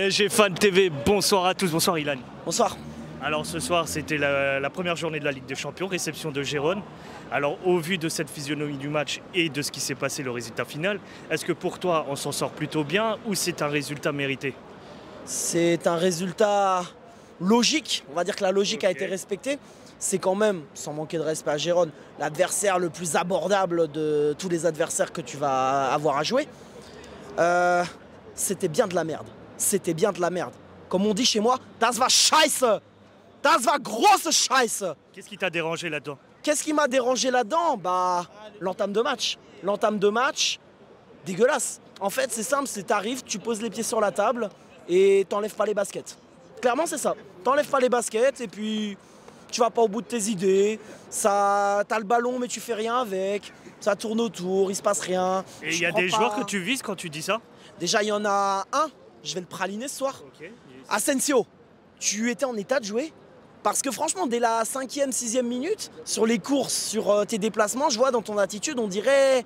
PSG Fan TV, bonsoir à tous, bonsoir Ilan. Bonsoir. Alors ce soir c'était la première journée de la Ligue des Champions, réception de Gérone. Alors au vu de cette physionomie du match et de ce qui s'est passé, le résultat final, est-ce que pour toi on s'en sort plutôt bien ou c'est un résultat mérité? C'est un résultat logique, on va dire que la logique a été respectée. C'est quand même, sans manquer de respect à Gérone, l'adversaire le plus abordable de tous les adversaires que tu vas avoir à jouer. C'était bien de la merde. C'était bien de la merde. Comme on dit chez moi, das war scheiße. Das war grosse scheiße. Qu'est-ce qui t'a dérangé là-dedans? Qu'est-ce qui m'a dérangé là-dedans? L'entame de match. L'entame de match, dégueulasse. En fait, c'est simple, c'est t'arrives, tu poses les pieds sur la table et t'enlèves pas les baskets. Clairement, c'est ça. T'enlèves pas les baskets et puis tu vas pas au bout de tes idées. T'as le ballon mais tu fais rien avec. Ça tourne autour, il se passe rien. Et il y a des joueurs que tu vises quand tu dis ça? Déjà, il y en a un, je vais le praliner ce soir. Okay. Asensio, tu étais en état de jouer? Parce que franchement, dès la 5e, 6e minute, sur les courses, sur tes déplacements, je vois dans ton attitude, on dirait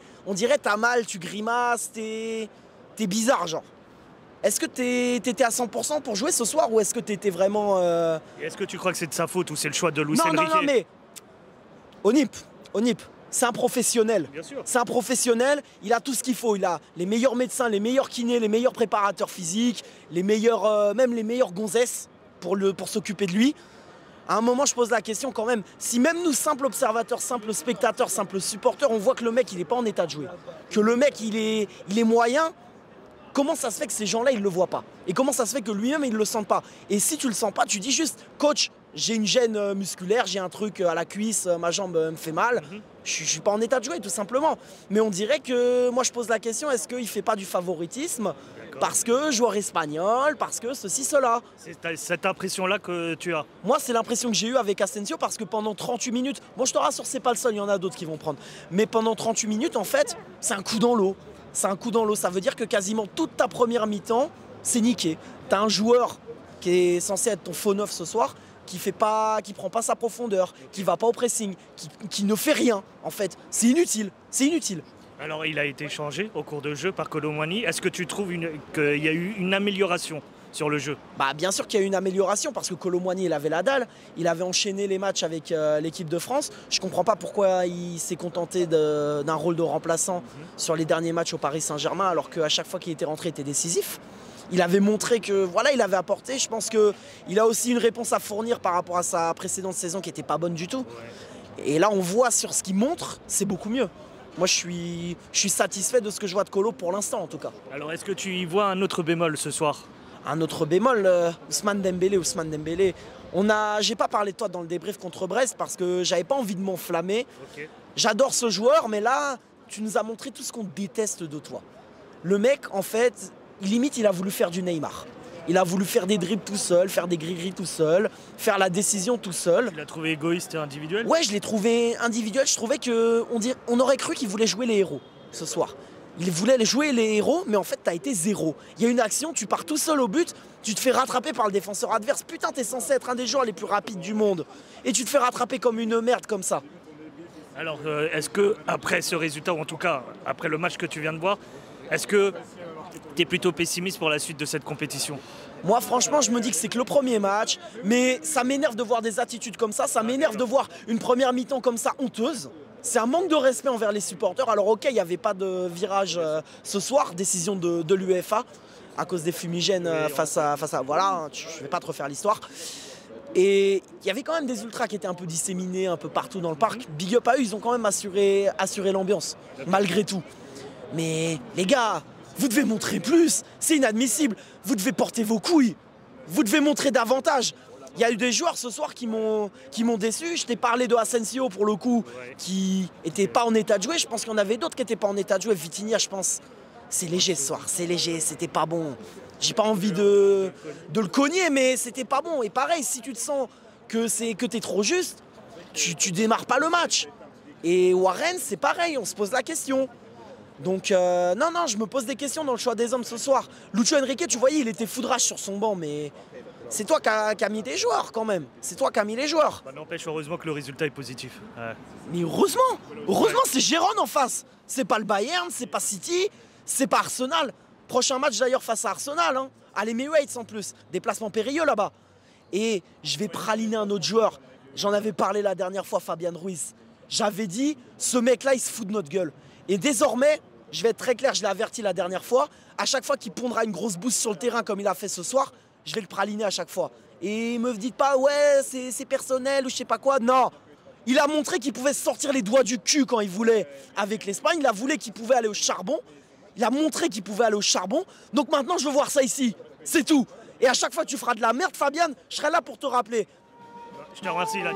t'as mal, tu grimaces, t'es bizarre, genre. Est-ce que t'étais à 100% pour jouer ce soir ou est-ce que t'étais vraiment... Est-ce que tu crois que c'est de sa faute ou c'est le choix de Luis Enrique? Non, mais... Onip, c'est un professionnel. Bien sûr. C'est un professionnel, il a tout ce qu'il faut. Il a les meilleurs médecins, les meilleurs kinés, les meilleurs préparateurs physiques, les meilleurs, même les meilleures gonzesses pour s'occuper de lui. À un moment, je pose la question quand même, si même nous, simples observateurs, simples spectateurs, simples supporters, on voit que le mec, il n'est pas en état de jouer, que le mec, il est moyen, comment ça se fait que ces gens-là, ils ne le voient pas? Et comment ça se fait que lui-même, il ne le sent pas? Et si tu ne le sens pas, tu dis juste, coach, j'ai une gêne musculaire, j'ai un truc à la cuisse, ma jambe me fait mal, je ne suis pas en état de jouer, tout simplement. Mais on dirait que, moi, je pose la question, est-ce qu'il ne fait pas du favoritisme? Parce que joueur espagnol, parce que ceci, cela. C'est cette impression-là que tu as? Moi, c'est l'impression que j'ai eue avec Asensio parce que pendant 38 minutes, bon, je te rassure, c'est pas le seul, il y en a d'autres qui vont prendre. Mais pendant 38 minutes, en fait, c'est un coup dans l'eau. C'est un coup dans l'eau. Ça veut dire que quasiment toute ta première mi-temps, c'est niqué. T'as un joueur qui est censé être ton faux neuf ce soir, qui prend pas sa profondeur, qui va pas au pressing, qui ne fait rien, en fait. C'est inutile. C'est inutile. Alors, il a été changé au cours de jeu par Kolo Muani. Est-ce que tu trouves qu'il y a eu une amélioration sur le jeu? Bien sûr qu'il y a eu une amélioration parce que Kolo Muani, il avait la dalle. Il avait enchaîné les matchs avec l'équipe de France. Je ne comprends pas pourquoi il s'est contenté d'un rôle de remplaçant sur les derniers matchs au Paris Saint-Germain alors qu'à chaque fois qu'il était rentré, il était décisif. Il avait montré que voilà, il avait apporté. Je pense qu'il a aussi une réponse à fournir par rapport à sa précédente saison qui n'était pas bonne du tout. Et là, on voit sur ce qu'il montre, c'est beaucoup mieux. Moi, je suis satisfait de ce que je vois de Kolo pour l'instant, en tout cas. Alors, est-ce que tu y vois un autre bémol ce soir? Un autre bémol, Ousmane Dembélé. J'ai pas parlé de toi dans le débrief contre Brest parce que j'avais pas envie de m'enflammer. Okay. J'adore ce joueur, mais là, tu nous as montré tout ce qu'on déteste de toi. Le mec, en fait, il a voulu faire du Neymar. Il a voulu faire des dribbles tout seul, faire des gris-gris tout seul, faire la décision tout seul. Tu l'as trouvé égoïste et individuel? Ouais, je l'ai trouvé individuel. Je trouvais on aurait cru qu'il voulait jouer les héros ce soir. Il voulait jouer les héros, mais en fait, t'as été zéro. Il y a une action, tu pars tout seul au but, tu te fais rattraper par le défenseur adverse. Putain, t'es censé être un des joueurs les plus rapides du monde. Et tu te fais rattraper comme une merde comme ça. Alors, est-ce que après ce résultat, ou en tout cas après le match que tu viens de voir, est-ce que tu es plutôt pessimiste pour la suite de cette compétition? Moi, franchement, je me dis que c'est que le premier match, mais ça m'énerve de voir des attitudes comme ça m'énerve de voir une première mi-temps comme ça honteuse. C'est un manque de respect envers les supporters. Alors ok, il n'y avait pas de virage ce soir, décision de l'UEFA, à cause des fumigènes face à... Voilà, je ne vais pas te refaire l'histoire. Et il y avait quand même des ultras qui étaient un peu disséminés un peu partout dans le parc. Big up à eux, ils ont quand même assuré l'ambiance, malgré tout. Mais les gars, vous devez montrer plus, c'est inadmissible. Vous devez porter vos couilles, vous devez montrer davantage. Il y a eu des joueurs ce soir qui m'ont déçu. Je t'ai parlé de Asensio pour le coup, qui n'était pas en état de jouer. Je pense qu'il y en avait d'autres qui n'étaient pas en état de jouer. Vitinha, je pense, c'est léger ce soir, c'est léger, c'était pas bon. J'ai pas envie de le cogner, mais c'était pas bon. Et pareil, si tu te sens que t'es trop juste, tu démarres pas le match. Et Warren, c'est pareil, on se pose la question. Donc non, je me pose des questions dans le choix des hommes ce soir. Lucho Enrique, tu voyais, il était foudrage sur son banc, mais c'est toi qui as mis des joueurs quand même. C'est toi qui as mis les joueurs. N'empêche, heureusement que le résultat est positif. Mais heureusement, c'est Gérone en face. C'est pas le Bayern, c'est pas City, c'est pas Arsenal. Prochain match d'ailleurs face à Arsenal. à l'Emirates en plus. Déplacement périlleux là-bas. Et je vais praliner un autre joueur. J'en avais parlé la dernière fois, Fabian Ruiz. J'avais dit, ce mec-là, il se fout de notre gueule. Et désormais, je vais être très clair, je l'ai averti la dernière fois, à chaque fois qu'il pondra une grosse boost sur le terrain comme il a fait ce soir, je vais le praliner à chaque fois. Et me dites pas, ouais, c'est personnel ou je sais pas quoi. Non, il a montré qu'il pouvait sortir les doigts du cul quand il voulait avec l'Espagne. Il a voulu qu'il pouvait aller au charbon. Il a montré qu'il pouvait aller au charbon. Donc maintenant, je veux voir ça ici. C'est tout. Et à chaque fois que tu feras de la merde, Fabian, je serai là pour te rappeler. Je te remercie, Ilan.